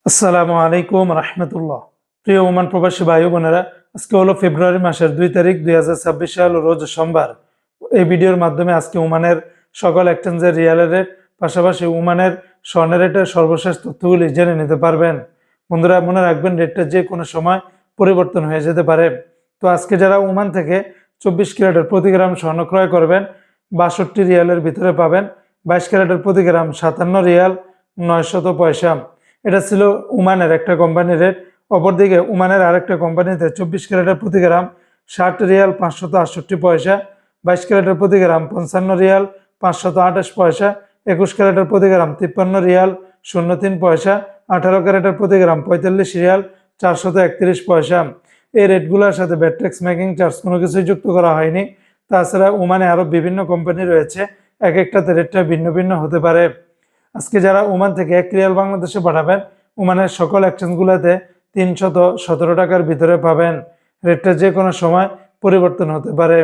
আসসালামু আলাইকুম রহমতুল্লাহ। প্রিয় ওমান প্রবাসী ভাই বোনেরা, আজকে হলো ফেব্রুয়ারি মাসের 2 তারিখ 2026 সাল, রোজ সোমবার। এই ভিডিওর মাধ্যমে আজকে ওমানের সকল এক্সচেঞ্জের রিয়ালের রেট, পাশাপাশি ওমানের স্বর্ণের রেটের সর্বশেষ তথ্যগুলি জেনে নিতে পারবেন। বন্ধুরা, মনে রাখবেন রেটটা যে কোনো সময় পরিবর্তন হয়ে যেতে পারে। তো আজকে যারা ওমান থেকে 24 ক্যারেটের প্রতি গ্রাম স্বর্ণ ক্রয় করবেন, 62 রিয়ালের ভিতরে পাবেন 22 ক্যারেটের প্রতি গ্রাম 57 রিয়াল 900 পয়সা। এটা ছিল ওমানের একটা কোম্পানির রেট। অপরদিকে ওমানের আরেকটা কোম্পানিতে 24 ক্যারেটের প্রতি গ্রাম 60 রিয়াল 568 পয়সা, 22 ক্যারেটের প্রতি গ্রাম 55 রিয়াল 528 পয়সা, 21 ক্যারেটের প্রতি গ্রাম 53 রিয়াল 03 পয়সা, 18 ক্যারেটের প্রতি গ্রাম 45 রিয়াল 431 পয়সা। এই রেটগুলোর সাথে ভ্যাট ট্যাক্স মেকিং চার্জ কোনো কিছুই যুক্ত করা হয়নি। তাছাড়া ওমানে আরও বিভিন্ন কোম্পানি রয়েছে, এক একটাতে রেটটা ভিন্ন ভিন্ন হতে পারে। আজকে যারা ওমান থেকে 1 রিয়াল বাংলাদেশে পাঠাবেন, ওমানের সকল এক্সচেঞ্জগুলোতে 317 টাকার ভিতরে পাবেন। রেটটা যে কোনো সময় পরিবর্তন হতে পারে।